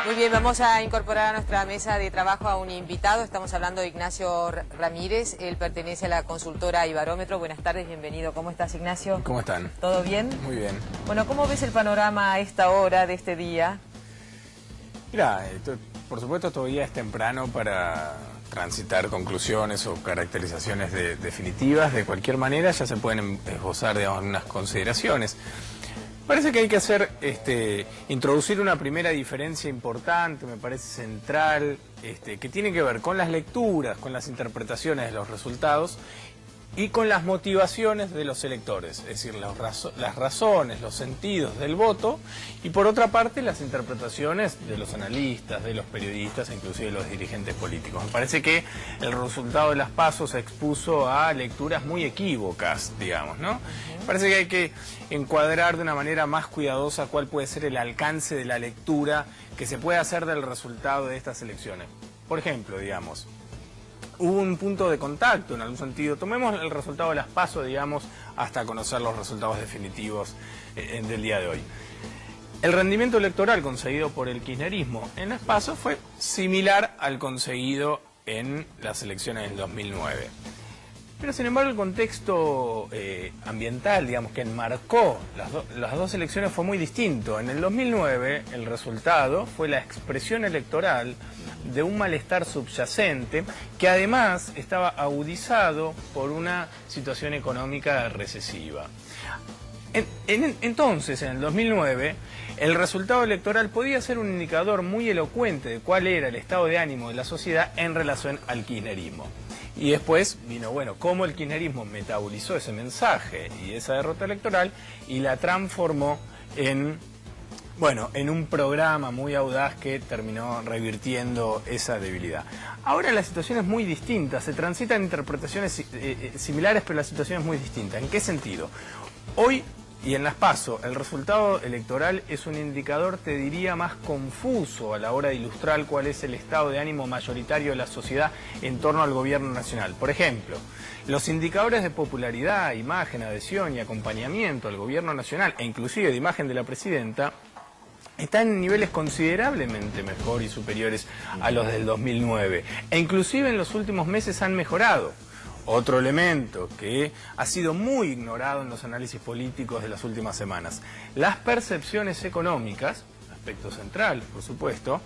Muy bien, vamos a incorporar a nuestra mesa de trabajo a un invitado. Estamos hablando de Ignacio Ramírez. Él pertenece a la consultora Ibarómetro. Buenas tardes, bienvenido. ¿Cómo estás, Ignacio? ¿Cómo están? ¿Todo bien? Muy bien. Bueno, ¿cómo ves el panorama a esta hora de este día? Mira, por supuesto todavía es temprano para transitar conclusiones o caracterizaciones definitivas. De cualquier manera ya se pueden esbozar, digamos, unas consideraciones. Parece que hay que hacer, introducir una primera diferencia importante, me parece central, que tiene que ver con las lecturas, con las interpretaciones de los resultados y con las motivaciones de los electores, es decir, las razones, los sentidos del voto, y por otra parte las interpretaciones de los analistas, de los periodistas e inclusive de los dirigentes políticos. Me parece que el resultado de las PASO se expuso a lecturas muy equívocas, digamos, ¿no? Me parece que hay que encuadrar de una manera más cuidadosa cuál puede ser el alcance de la lectura que se puede hacer del resultado de estas elecciones. Por ejemplo, digamos, hubo un punto de contacto en algún sentido. Tomemos el resultado de las PASO, digamos, hasta conocer los resultados definitivos del día de hoy. El rendimiento electoral conseguido por el kirchnerismo en las PASO fue similar al conseguido en las elecciones del 2009. Pero sin embargo el contexto ambiental, digamos, que enmarcó las dos elecciones fue muy distinto. En el 2009 el resultado fue la expresión electoral de un malestar subyacente que además estaba agudizado por una situación económica recesiva. Entonces, en el 2009, el resultado electoral podía ser un indicador muy elocuente de cuál era el estado de ánimo de la sociedad en relación al kirchnerismo. Y después vino, bueno, cómo el kirchnerismo metabolizó ese mensaje y esa derrota electoral y la transformó en un programa muy audaz que terminó revirtiendo esa debilidad. Ahora la situación es muy distinta, se transitan interpretaciones similares, pero la situación es muy distinta. ¿En qué sentido? Hoy, y en las PASO, el resultado electoral es un indicador, te diría, más confuso a la hora de ilustrar cuál es el estado de ánimo mayoritario de la sociedad en torno al gobierno nacional. Por ejemplo, los indicadores de popularidad, imagen, adhesión y acompañamiento al gobierno nacional, e inclusive de imagen de la presidenta, están en niveles considerablemente mejor y superiores a los del 2009. E inclusive en los últimos meses han mejorado. Otro elemento que ha sido muy ignorado en los análisis políticos de las últimas semanas. Las percepciones económicas, aspecto central, por supuesto,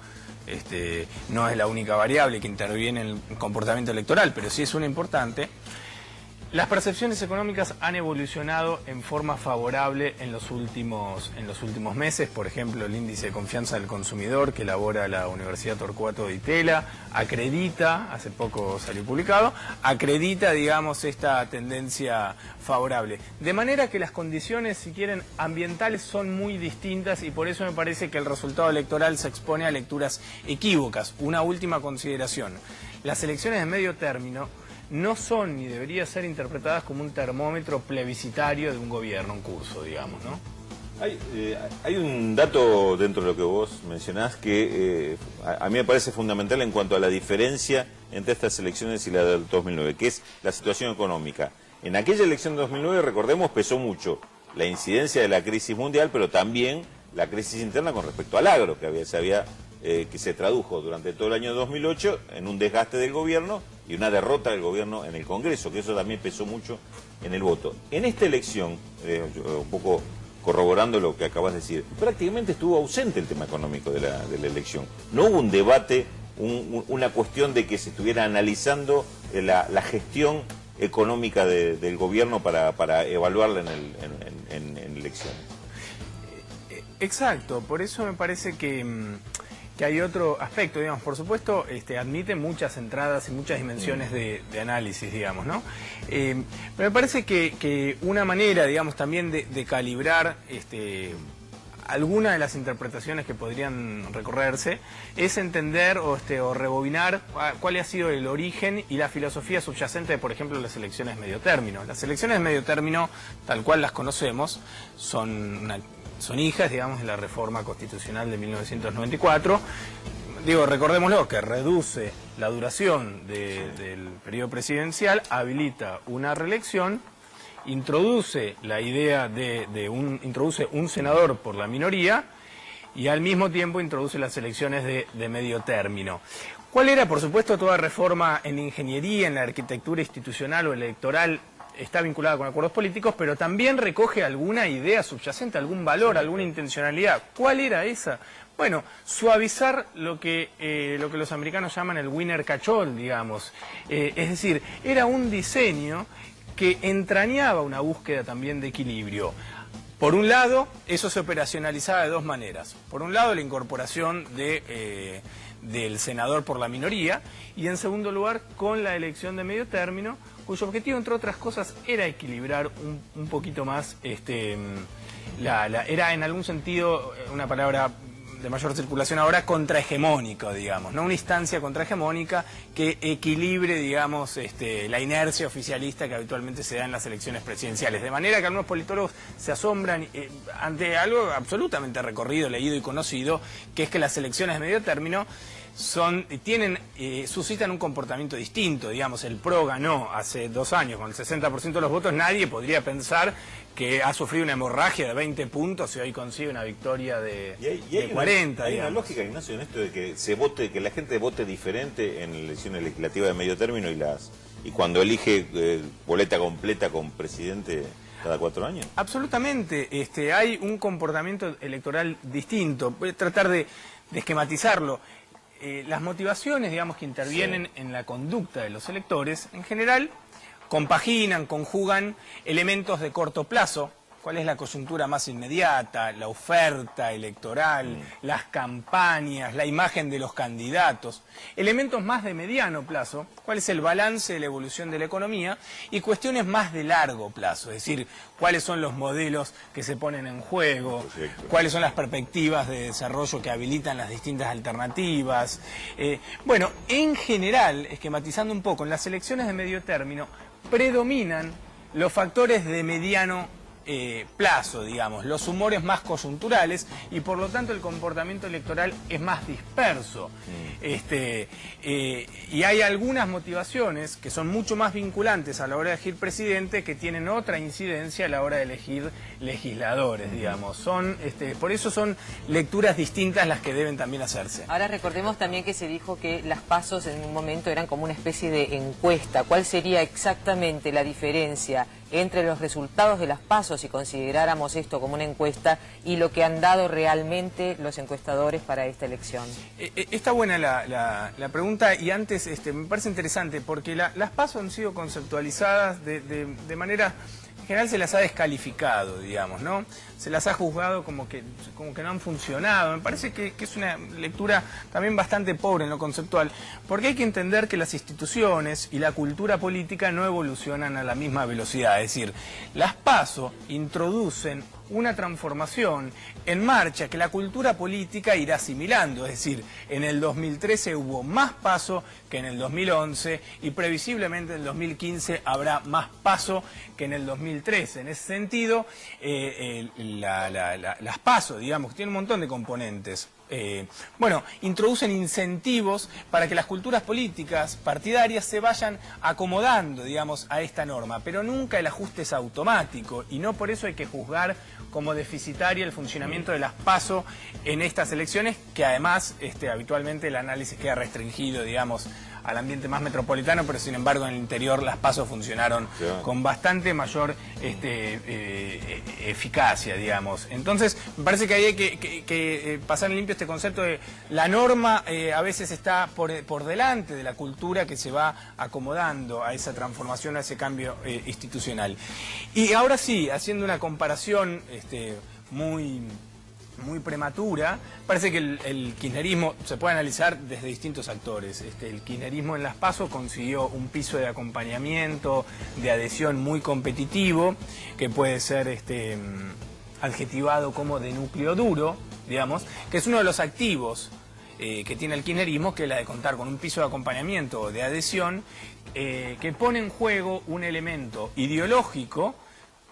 no es la única variable que interviene en el comportamiento electoral, pero sí es una importante. Las percepciones económicas han evolucionado en forma favorable en los últimos meses. Por ejemplo, el índice de confianza del consumidor que elabora la Universidad Torcuato Di Itela acredita, hace poco salió publicado, acredita, digamos, esta tendencia favorable. De manera que las condiciones, si quieren, ambientales son muy distintas y por eso me parece que el resultado electoral se expone a lecturas equívocas. Una última consideración. Las elecciones de medio término no son ni deberían ser interpretadas como un termómetro plebiscitario de un gobierno en curso, digamos, ¿no? Hay un dato dentro de lo que vos mencionás que a mí me parece fundamental en cuanto a la diferencia entre estas elecciones y la del 2009, que es la situación económica. En aquella elección de 2009, recordemos, pesó mucho la incidencia de la crisis mundial, pero también la crisis interna con respecto al agro, que se tradujo durante todo el año 2008 en un desgaste del gobierno y una derrota del gobierno en el Congreso, que eso también pesó mucho en el voto. En esta elección, un poco corroborando lo que acabas de decir, prácticamente estuvo ausente el tema económico de la elección. No hubo un debate, una cuestión de que se estuviera analizando la gestión económica del gobierno para evaluarla en elecciones. Exacto, por eso me parece que hay otro aspecto, digamos, por supuesto, admite muchas entradas y muchas dimensiones de análisis, digamos, ¿no? Pero me parece que una manera, digamos, también de calibrar alguna de las interpretaciones que podrían recorrerse es entender o rebobinar cuál ha sido el origen y la filosofía subyacente de, por ejemplo, las elecciones de medio término. Las elecciones de medio término, tal cual las conocemos, son hijas, digamos, de la reforma constitucional de 1994. Digo, recordémoslo, que reduce la duración del periodo presidencial, habilita una reelección, introduce la idea introduce un senador por la minoría y al mismo tiempo introduce las elecciones de medio término. ¿Cuál era, por supuesto, toda reforma en la ingeniería, en la arquitectura institucional o electoral? Está vinculada con acuerdos políticos, pero también recoge alguna idea subyacente, algún valor, alguna intencionalidad. ¿Cuál era esa? Bueno, suavizar lo que los americanos llaman el winner catch all, digamos. Es decir, era un diseño que entrañaba una búsqueda también de equilibrio. Por un lado, eso se operacionalizaba de dos maneras. Por un lado, la incorporación del senador por la minoría, y en segundo lugar, con la elección de medio término, cuyo objetivo, entre otras cosas, era equilibrar un poquito más, era en algún sentido una palabra de mayor circulación ahora, contrahegemónico, digamos, ¿no? Una instancia contrahegemónica que equilibre, digamos, la inercia oficialista que habitualmente se da en las elecciones presidenciales. De manera que algunos politólogos se asombran ante algo absolutamente recorrido, leído y conocido, que es que las elecciones de medio término suscitan un comportamiento distinto. Digamos, el PRO ganó hace 2 años con el 60% de los votos. Nadie podría pensar que ha sufrido una hemorragia de 20 puntos y hoy consigue una victoria de 40. Hay una lógica, Ignacio, en esto de que la gente vote diferente en elecciones legislativas de medio término y cuando elige boleta completa con presidente cada 4 años. Absolutamente. Hay un comportamiento electoral distinto. Voy a tratar de esquematizarlo. Las motivaciones, digamos, que intervienen en la conducta de los electores, en general, compaginan, conjugan elementos de corto plazo. ¿Cuál es la coyuntura más inmediata? La oferta electoral, las campañas, la imagen de los candidatos. Elementos más de mediano plazo, ¿cuál es el balance de la evolución de la economía? Y cuestiones más de largo plazo, es decir, cuáles son los modelos que se ponen en juego, cuáles son las perspectivas de desarrollo que habilitan las distintas alternativas. Bueno, en general, esquematizando un poco, en las elecciones de medio término predominan los factores de mediano plazo, digamos, los humores más coyunturales, y por lo tanto el comportamiento electoral es más disperso. Y hay algunas motivaciones que son mucho más vinculantes a la hora de elegir presidente, que tienen otra incidencia a la hora de elegir legisladores, digamos. Por eso son lecturas distintas las que deben también hacerse. Ahora recordemos también que se dijo que las PASO en un momento eran como una especie de encuesta. ¿Cuál sería exactamente la diferencia entre los resultados de las PASO, si consideráramos esto como una encuesta, y lo que han dado realmente los encuestadores para esta elección? Está buena la pregunta, y antes me parece interesante porque las PASO han sido conceptualizadas de manera... En general se las ha descalificado, digamos, ¿no? Se las ha juzgado como que no han funcionado. Me parece que es una lectura también bastante pobre en lo conceptual, porque hay que entender que las instituciones y la cultura política no evolucionan a la misma velocidad. Es decir, las PASO introducen una transformación en marcha que la cultura política irá asimilando. Es decir, en el 2013 hubo más PASO que en el 2011 y previsiblemente en el 2015 habrá más PASO que en el 2013. En ese sentido, las PASO, digamos, que tienen un montón de componentes. Introducen incentivos para que las culturas políticas partidarias se vayan acomodando, digamos, a esta norma, pero nunca el ajuste es automático, y no por eso hay que juzgar como deficitaria el funcionamiento de las PASO en estas elecciones, que además habitualmente el análisis queda restringido, digamos, al ambiente más metropolitano, pero sin embargo en el interior las PASO funcionaron con bastante mayor eficacia, digamos. Entonces, me parece que hay que pasar en limpio este concepto de la norma a veces está por delante de la cultura que se va acomodando a esa transformación, a ese cambio institucional. Y ahora sí, haciendo una comparación muy prematura, parece que el kirchnerismo se puede analizar desde distintos actores. El kirchnerismo en las PASO consiguió un piso de acompañamiento, de adhesión muy competitivo, que puede ser adjetivado como de núcleo duro, digamos, que es uno de los activos que tiene el kirchnerismo, que es la de contar con un piso de acompañamiento o de adhesión, que pone en juego un elemento ideológico.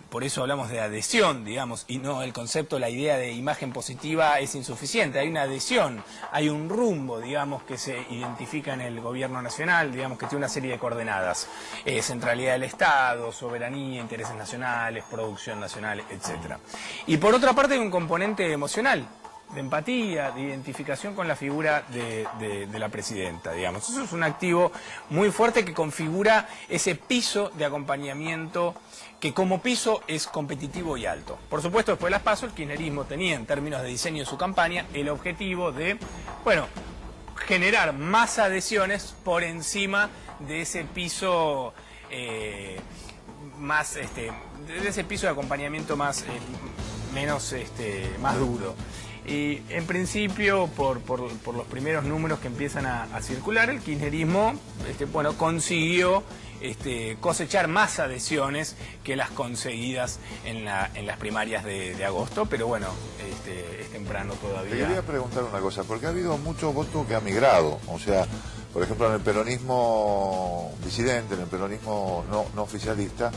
Por eso hablamos de adhesión, digamos, y no el concepto, la idea de imagen positiva es insuficiente. Hay una adhesión, hay un rumbo, digamos, que se identifica en el gobierno nacional, digamos, que tiene una serie de coordenadas. Centralidad del Estado, soberanía, intereses nacionales, producción nacional, etc. Y por otra parte hay un componente emocional, empatía, de identificación con la figura de la presidenta, digamos. Eso es un activo muy fuerte que configura ese piso de acompañamiento que como piso es competitivo y alto. Por supuesto, después de las PASO, el kirchnerismo tenía, en términos de diseño de su campaña, el objetivo de, bueno, generar más adhesiones por encima de ese piso de ese piso de acompañamiento más duro. Y en principio, por los primeros números que empiezan a circular, el kirchnerismo consiguió cosechar más adhesiones que las conseguidas en las primarias de agosto, pero bueno, es temprano todavía. Te quería preguntar una cosa, porque ha habido mucho voto que ha migrado, o sea, por ejemplo, en el peronismo disidente, en el peronismo no oficialista,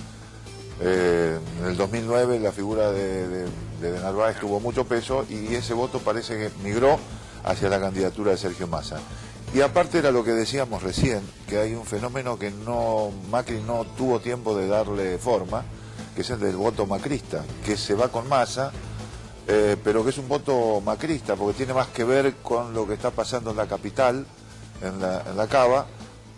en el 2009 la figura de Narváez tuvo mucho peso y ese voto parece que migró hacia la candidatura de Sergio Massa. Y aparte era lo que decíamos recién, que hay un fenómeno que Macri no tuvo tiempo de darle forma, que es el del voto macrista, que se va con Massa, pero que es un voto macrista, porque tiene más que ver con lo que está pasando en la capital, en la Cava,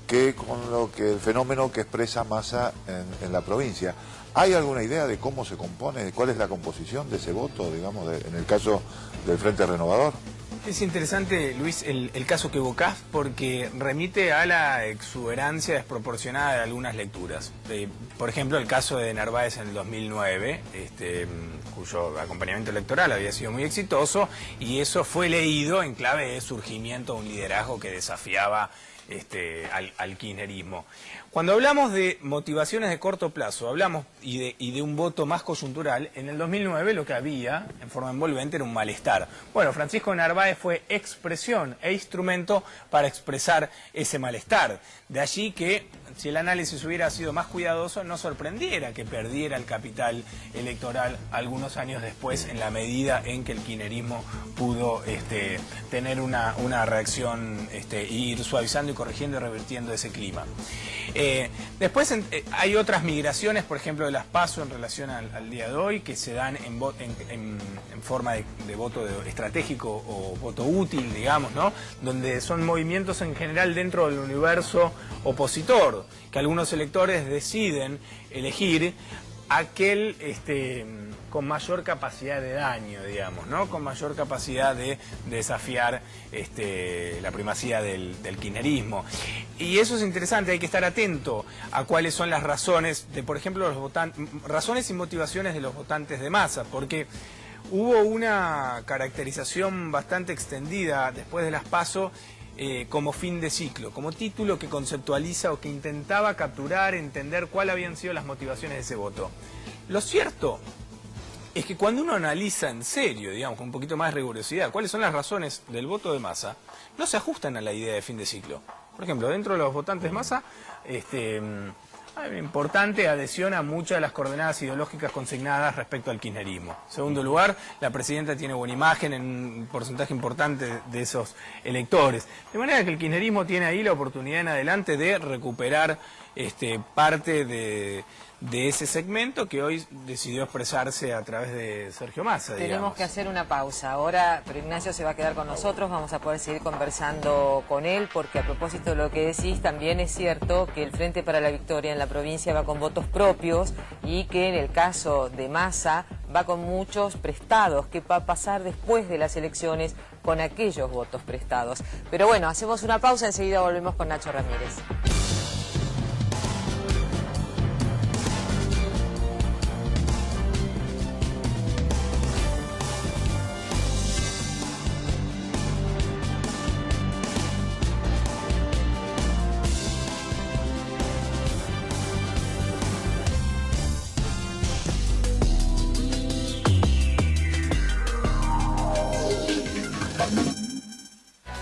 que con el fenómeno que expresa Massa en la provincia. ¿Hay alguna idea de cómo se compone, de cuál es la composición de ese voto, digamos, en el caso del Frente Renovador? Es interesante, Luis, el caso que evocás, porque remite a la exuberancia desproporcionada de algunas lecturas. Por ejemplo, el caso de Narváez en el 2009, cuyo acompañamiento electoral había sido muy exitoso, y eso fue leído en clave de surgimiento de un liderazgo que desafiaba al kirchnerismo. Cuando hablamos de motivaciones de corto plazo, hablamos y de un voto más coyuntural, en el 2009 lo que había, en forma envolvente, era un malestar. Bueno, Francisco Narváez fue expresión e instrumento para expresar ese malestar. De allí que, si el análisis hubiera sido más cuidadoso, no sorprendiera que perdiera el capital electoral algunos años después, en la medida en que el kirchnerismo pudo tener una reacción, ir suavizando y corrigiendo y revirtiendo ese clima. Después hay otras migraciones, por ejemplo, de las PASO en relación al día de hoy, que se dan en forma de voto estratégico o voto útil, digamos, ¿no? Donde son movimientos en general dentro del universo opositor, que algunos electores deciden elegir aquel con mayor capacidad de daño, digamos, ¿no? Con mayor capacidad de desafiar la primacía del kirchnerismo. Y eso es interesante, hay que estar atento a cuáles son las razones de, por ejemplo, razones y motivaciones de los votantes de Massa, porque hubo una caracterización bastante extendida después de las PASO como fin de ciclo, como título que conceptualiza o que intentaba capturar, entender cuáles habían sido las motivaciones de ese voto. Lo cierto es que cuando uno analiza en serio, digamos, con un poquito más de rigurosidad, cuáles son las razones del voto de Massa, no se ajustan a la idea de fin de ciclo. Por ejemplo, dentro de los votantes Massa, hay una importante adhesión a muchas de las coordenadas ideológicas consignadas respecto al kirchnerismo. En segundo lugar, la presidenta tiene buena imagen en un porcentaje importante de esos electores. De manera que el kirchnerismo tiene ahí la oportunidad en adelante de recuperar parte de ese segmento que hoy decidió expresarse a través de Sergio Massa. Tenemos que hacer una pausa ahora, pero Ignacio se va a quedar con nosotros, vamos a poder seguir conversando con él, porque a propósito de lo que decís, también es cierto que el Frente para la Victoria en la provincia va con votos propios y que en el caso de Massa va con muchos prestados. ¿Qué va a pasar después de las elecciones con aquellos votos prestados? Pero bueno, hacemos una pausa, enseguida volvemos con Nacho Ramírez.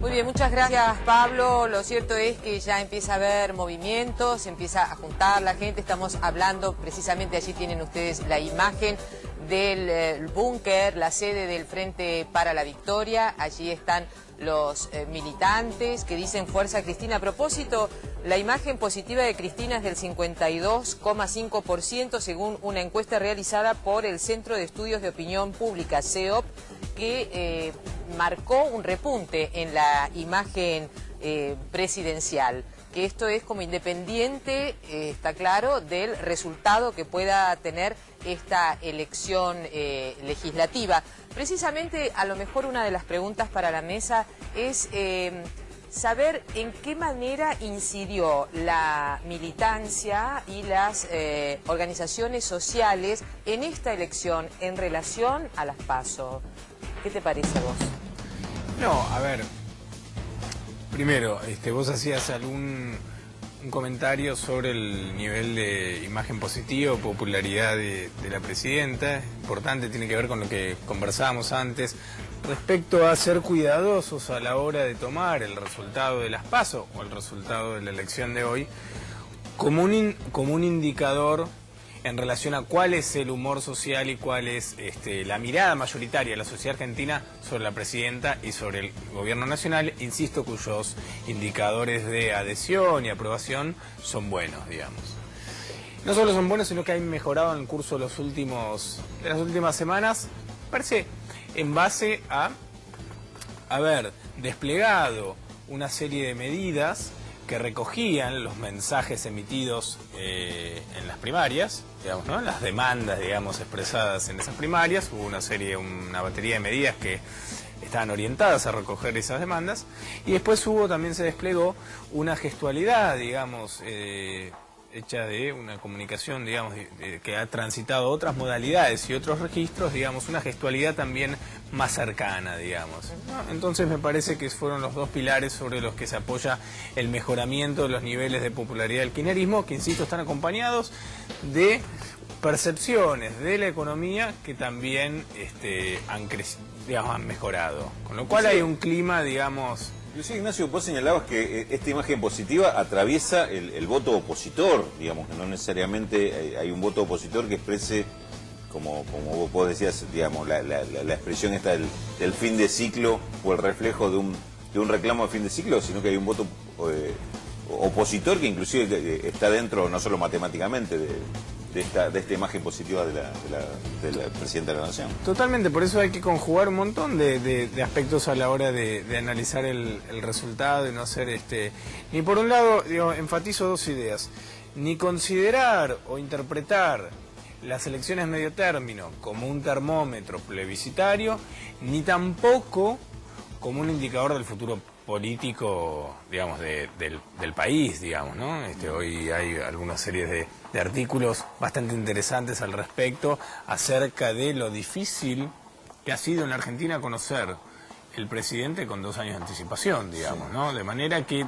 Muy bien, muchas gracias, Pablo. Lo cierto es que ya empieza a haber movimientos, se empieza a juntar la gente. Estamos hablando, precisamente allí tienen ustedes la imagen del búnker, la sede del Frente para la Victoria. Allí están los militantes que dicen Fuerza Cristina. A propósito, la imagen positiva de Cristina es del 52,5% según una encuesta realizada por el Centro de Estudios de Opinión Pública, CEOP, que marcó un repunte en la imagen presidencial, que esto es como independiente, está claro, del resultado que pueda tener esta elección legislativa. Precisamente, a lo mejor una de las preguntas para la mesa es saber en qué manera incidió la militancia y las organizaciones sociales en esta elección en relación a las PASO. ¿Qué te parece a vos? No, a ver, primero, vos hacías un comentario sobre el nivel de imagen positiva o popularidad de la presidenta. Importante, tiene que ver con lo que conversábamos antes respecto a ser cuidadosos a la hora de tomar el resultado de las PASO o el resultado de la elección de hoy como un indicador en relación a cuál es el humor social y cuál es la mirada mayoritaria de la sociedad argentina sobre la presidenta y sobre el gobierno nacional, insisto, cuyos indicadores de adhesión y aprobación son buenos, digamos. No solo son buenos, sino que han mejorado en el curso de las últimas semanas, parece, en base a haber desplegado una serie de medidas que recogían los mensajes emitidos en las primarias, digamos, ¿no? Las demandas, digamos, expresadas en esas primarias. Hubo una batería de medidas que estaban orientadas a recoger esas demandas, y después también se desplegó una gestualidad, digamos, hecha de una comunicación, digamos, que ha transitado otras modalidades y otros registros, digamos, una gestualidad también más cercana, digamos, ¿no? Entonces me parece que fueron los dos pilares sobre los que se apoya el mejoramiento de los niveles de popularidad del kirchnerismo, que, insisto, están acompañados de percepciones de la economía que también han mejorado, con lo cual hay un clima, digamos. Inclusive, Ignacio, vos señalabas que esta imagen positiva atraviesa el voto opositor, digamos, que no necesariamente hay un voto opositor que exprese, como vos decías, digamos, la expresión esta del fin de ciclo o el reflejo de un reclamo de fin de ciclo, sino que hay un voto opositor que inclusive está dentro, no solo matemáticamente, de esta imagen positiva de la Presidenta de la Nación. Totalmente, por eso hay que conjugar un montón de aspectos a la hora de analizar el resultado y no hacer ni por un lado, digo, enfatizo dos ideas, ni considerar o interpretar las elecciones medio término como un termómetro plebiscitario, ni tampoco como un indicador del futuro político, digamos, del país, digamos, ¿no? Hoy hay alguna serie de artículos bastante interesantes al respecto acerca de lo difícil que ha sido en la Argentina conocer el presidente con 2 años de anticipación, digamos, ¿no? De manera que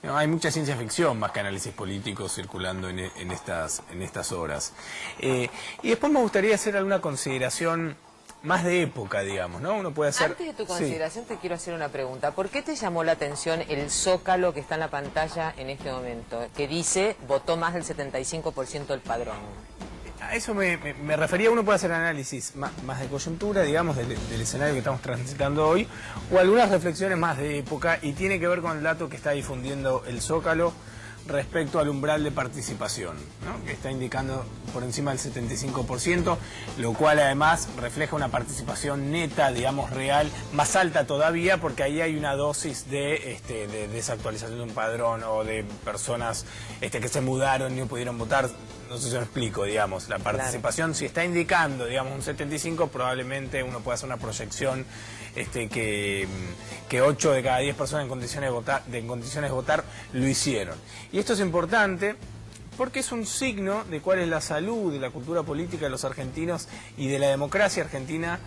hay mucha ciencia ficción más que análisis político circulando en estas horas. Y después me gustaría hacer alguna consideración más de época, digamos, ¿no? Uno puede hacer... Antes de tu consideración, te quiero hacer una pregunta. ¿Por qué te llamó la atención el zócalo que está en la pantalla en este momento, que dice, votó más del 75% del padrón? A eso me refería. Uno puede hacer análisis más de coyuntura, digamos, del escenario que estamos transitando hoy, o algunas reflexiones más de época, y tiene que ver con el dato que está difundiendo el Zócalo respecto al umbral de participación, ¿no? Que está indicando por encima del 75%, lo cual además refleja una participación neta, digamos, real, más alta todavía, porque ahí hay una dosis de desactualización de un padrón o de personas que se mudaron y no pudieron votar. No sé si me explico, digamos, la participación, claro. Si está indicando, digamos, un 75, probablemente uno pueda hacer una proyección que 8 de cada 10 personas en condiciones de votar lo hicieron. Y esto es importante porque es un signo de cuál es la salud de la cultura política de los argentinos y de la democracia argentina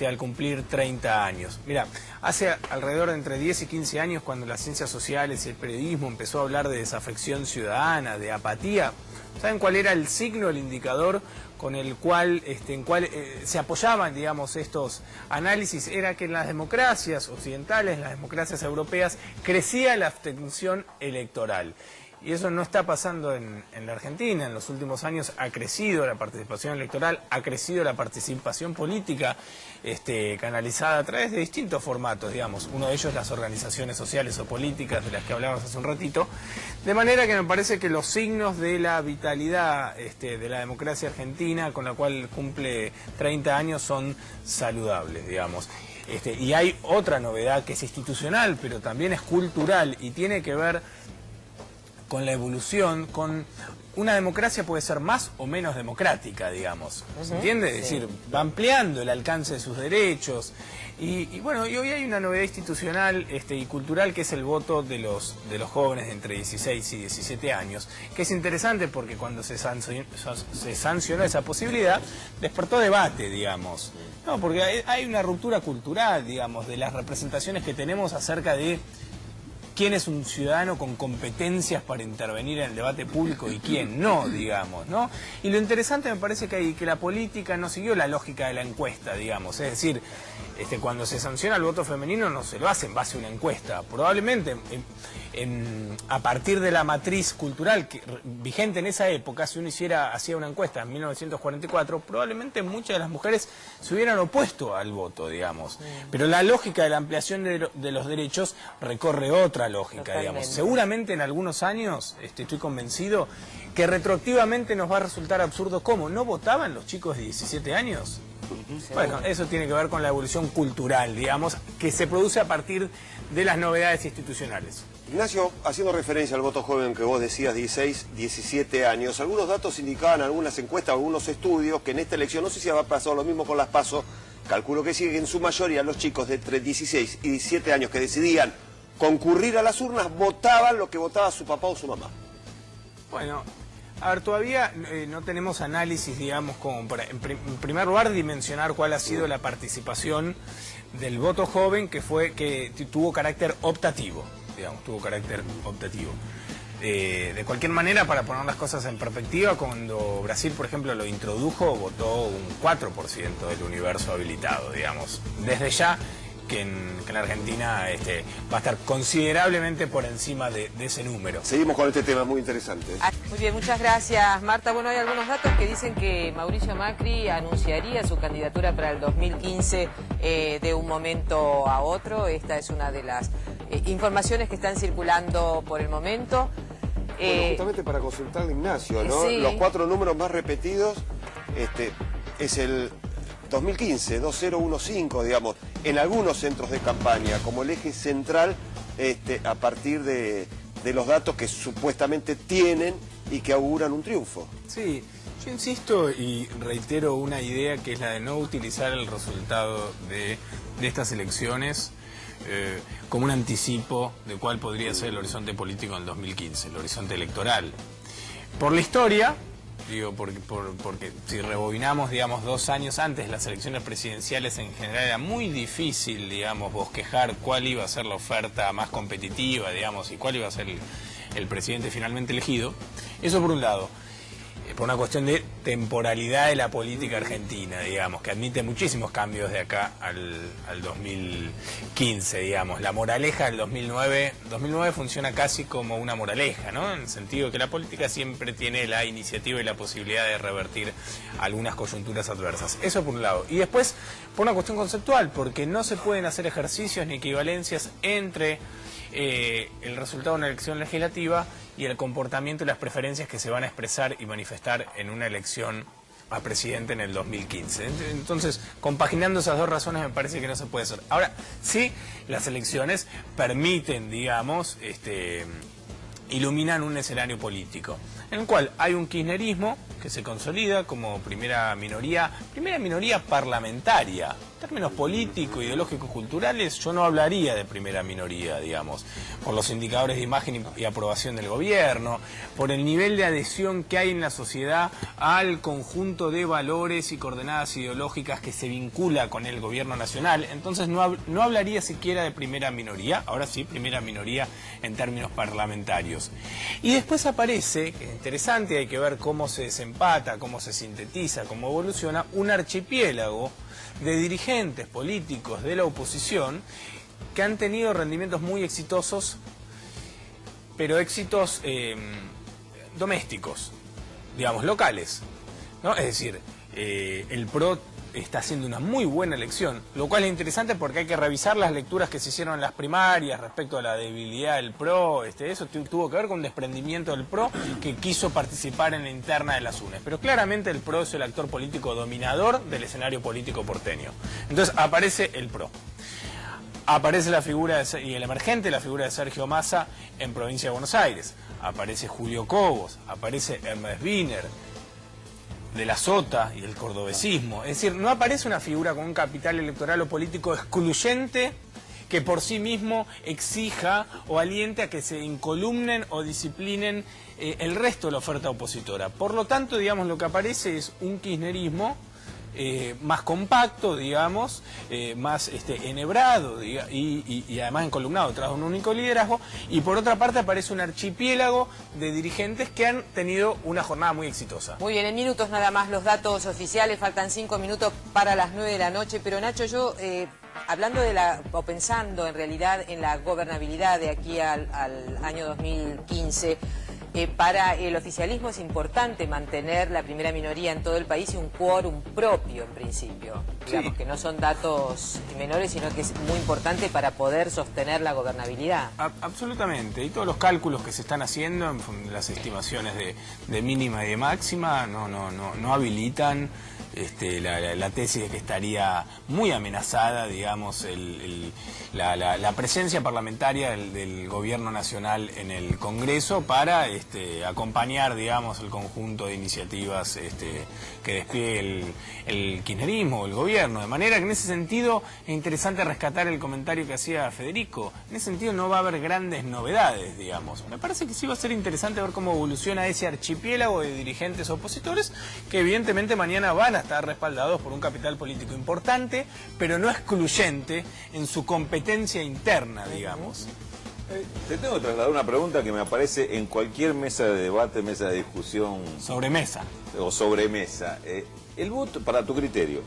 al cumplir 30 años. Mira, hace alrededor de entre 10 y 15 años, cuando las ciencias sociales y el periodismo empezó a hablar de desafección ciudadana, de apatía, ¿saben cuál era el signo, el indicador con el cual, se apoyaban, digamos, estos análisis? Era que en las democracias occidentales, en las democracias europeas, crecía la abstención electoral. Y eso no está pasando en la Argentina. En los últimos años ha crecido la participación electoral, ha crecido la participación política, canalizada a través de distintos formatos, digamos. Uno de ellos las organizaciones sociales o políticas de las que hablábamos hace un ratito. De manera que me parece que los signos de la vitalidad de la democracia argentina, con la cual cumple 30 años, son saludables, digamos. Y hay otra novedad que es institucional, pero también es cultural y tiene que ver con la evolución, con una democracia puede ser más o menos democrática, digamos. ¿Se entiende? Es decir, va ampliando el alcance de sus derechos. Y bueno, y hoy hay una novedad institucional y cultural que es el voto de los jóvenes de entre 16 y 17 años, que es interesante porque cuando se sancionó esa posibilidad, despertó debate, digamos. No, porque hay una ruptura cultural, digamos, de las representaciones que tenemos acerca de quién es un ciudadano con competencias para intervenir en el debate público y quién no, digamos, ¿no? Y lo interesante me parece que la política no siguió la lógica de la encuesta, digamos, es decir, cuando se sanciona el voto femenino no se lo hace en base a una encuesta, probablemente a partir de la matriz cultural vigente en esa época, si uno hacía una encuesta en 1944, probablemente muchas de las mujeres se hubieran opuesto al voto, digamos, pero la lógica de la ampliación de los derechos recorre otra lógica, totalmente, digamos. Seguramente en algunos años, estoy convencido, que retroactivamente nos va a resultar absurdo. ¿Cómo? ¿No votaban los chicos de 17 años? Bueno, eso tiene que ver con la evolución cultural, digamos, que se produce a partir de las novedades institucionales. Ignacio, haciendo referencia al voto joven que vos decías, 16, 17 años, algunos datos indicaban, algunas encuestas, algunos estudios, que en esta elección, no sé si ha pasado lo mismo con las PASO, calculo que sí, que en su mayoría los chicos de entre 16 y 17 años que decidían concurrir a las urnas votaban lo que votaba su papá o su mamá. Bueno, a ver, todavía no tenemos análisis, digamos, como para, en primer lugar, dimensionar cuál ha sido la participación del voto joven que tuvo carácter optativo, digamos, de cualquier manera, para poner las cosas en perspectiva, cuando Brasil, por ejemplo, lo introdujo, votó un 4% del universo habilitado, digamos. Desde ya que en la Argentina va a estar considerablemente por encima de ese número. Seguimos con este tema, muy interesante. Muy bien, muchas gracias, Marta. Bueno, hay algunos datos que dicen que Mauricio Macri anunciaría su candidatura para el 2015 de un momento a otro. Esta es una de las informaciones que están circulando por el momento. Bueno, justamente para consultarle, Ignacio, ¿no? Sí. Los 4 números más repetidos es el 2015, 2015, digamos, en algunos centros de campaña, como el eje central, a partir de los datos que supuestamente tienen y que auguran un triunfo. Sí, yo insisto y reitero una idea que es la de no utilizar el resultado de estas elecciones como un anticipo de cuál podría ser el horizonte político en el 2015, el horizonte electoral. Por la historia, digo, porque si rebobinamos, digamos, 2 años antes, las elecciones presidenciales en general era muy difícil, digamos, bosquejar cuál iba a ser la oferta más competitiva, digamos, y cuál iba a ser el presidente finalmente elegido. Eso por un lado. Por una cuestión de temporalidad de la política argentina, digamos, que admite muchísimos cambios de acá al 2015, digamos. La moraleja del 2009 funciona casi como una moraleja, ¿no? En el sentido que la política siempre tiene la iniciativa y la posibilidad de revertir algunas coyunturas adversas. Eso por un lado. Y después, por una cuestión conceptual, porque no se pueden hacer ejercicios ni equivalencias entre el resultado de una elección legislativa y el comportamiento y las preferencias que se van a expresar y manifestar en una elección a presidente en el 2015. Entonces, compaginando esas dos razones me parece que no se puede hacer. Ahora, sí, las elecciones permiten, digamos, iluminan un escenario político, en el cual hay un kirchnerismo que se consolida como primera minoría parlamentaria. En términos políticos, ideológicos, culturales, yo no hablaría de primera minoría, digamos, por los indicadores de imagen y aprobación del gobierno, por el nivel de adhesión que hay en la sociedad al conjunto de valores y coordenadas ideológicas que se vincula con el gobierno nacional. Entonces no hablaría siquiera de primera minoría, ahora sí, primera minoría en términos parlamentarios. Y después aparece, que es interesante, hay que ver cómo se desempata, cómo se sintetiza, cómo evoluciona, un archipiélago de dirigentes políticos de la oposición que han tenido rendimientos muy exitosos, pero éxitos domésticos, digamos, locales, ¿no? Es decir, el PRO está haciendo una muy buena elección, lo cual es interesante porque hay que revisar las lecturas que se hicieron en las primarias respecto a la debilidad del PRO. Eso tuvo que ver con un desprendimiento del PRO que quiso participar en la interna de las UNES. Pero claramente el PRO es el actor político dominador del escenario político porteño. Entonces aparece el PRO. Aparece la figura y el emergente, la figura de Sergio Massa en Provincia de Buenos Aires. Aparece Julio Cobos, aparece Hermes Wiener, de la Sota y el cordobesismo. Es decir, no aparece una figura con un capital electoral o político excluyente que por sí mismo exija o aliente a que se incolumnen o disciplinen el resto de la oferta opositora. Por lo tanto, digamos, lo que aparece es un kirchnerismo más compacto, digamos, más enhebrado y además encolumnado tras un único liderazgo, y por otra parte aparece un archipiélago de dirigentes que han tenido una jornada muy exitosa. Muy bien, en minutos nada más los datos oficiales, faltan 5 minutos para las 9 de la noche, pero Nacho, yo hablando o pensando en realidad en la gobernabilidad de aquí al año 2015, para el oficialismo es importante mantener la primera minoría en todo el país y un quórum propio en principio. Digamos que no son datos menores, sino que es muy importante para poder sostener la gobernabilidad. Absolutamente, y todos los cálculos que se están haciendo, las estimaciones de mínima y de máxima, no habilitan la tesis de que estaría muy amenazada, digamos, la presencia parlamentaria del gobierno nacional en el Congreso para acompañar, digamos, el conjunto de iniciativas que despliegue el kirchnerismo o el gobierno. De manera que en ese sentido es interesante rescatar el comentario que hacía Federico. En ese sentido no va a haber grandes novedades, digamos. Me parece que sí va a ser interesante ver cómo evoluciona ese archipiélago de dirigentes opositores que evidentemente mañana van a estar respaldados por un capital político importante, pero no excluyente en su competencia interna, digamos. Te tengo que trasladar una pregunta que me aparece en cualquier mesa de debate, mesa de discusión. Sobremesa. O sobremesa. El voto, para tu criterio,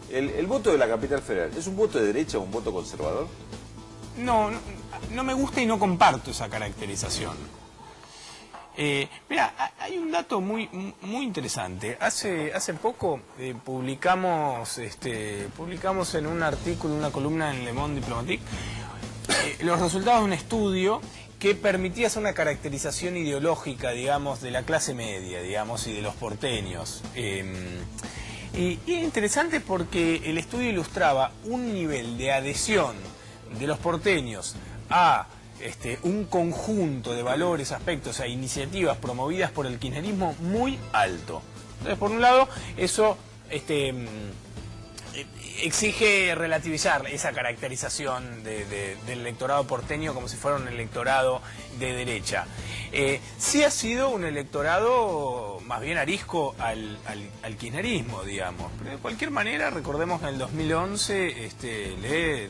el voto de la capital federal, ¿es un voto de derecha o un voto conservador? No me gusta y no comparto esa caracterización. Mira, hay un dato muy interesante. Hace poco publicamos en un artículo, una columna en Le Monde Diplomatique, los resultados de un estudio que permitía hacer una caracterización ideológica, digamos, de la clase media, digamos, y de los porteños. Y es interesante porque el estudio ilustraba un nivel de adhesión de los porteños a un conjunto de valores, aspectos e iniciativas promovidas por el kirchnerismo muy alto. Entonces, por un lado, eso exige relativizar esa caracterización del electorado porteño como si fuera un electorado de derecha. Sí ha sido un electorado más bien arisco al kirchnerismo, digamos. Pero de cualquier manera, recordemos que en el 2011 le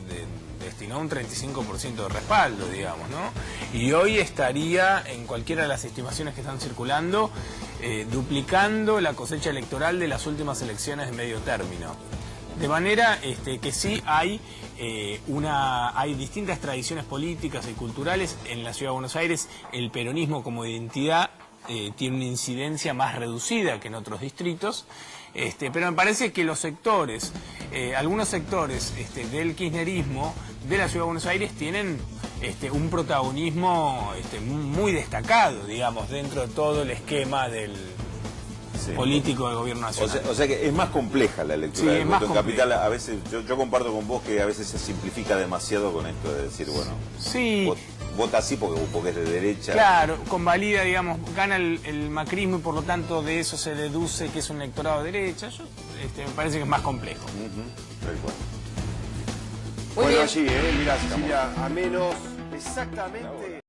destinó un 35% de respaldo, digamos, ¿no? Y hoy estaría, en cualquiera de las estimaciones que están circulando, duplicando la cosecha electoral de las últimas elecciones de medio término. De manera que sí hay distintas tradiciones políticas y culturales. En la Ciudad de Buenos Aires el peronismo como identidad tiene una incidencia más reducida que en otros distritos, pero me parece que los sectores, algunos sectores del kirchnerismo de la Ciudad de Buenos Aires tienen un protagonismo muy destacado, digamos, dentro de todo el esquema del político del gobierno nacional. O sea que es más compleja la lectura del voto en capital. A veces, yo comparto con vos que a veces se simplifica demasiado con esto de decir, bueno, sí, vota así porque es de derecha. Claro, convalida, digamos, gana el macrismo y por lo tanto de eso se deduce que es un electorado de derecha. Me parece que es más complejo. Bueno, allí, mira, Cecilia, a menos exactamente...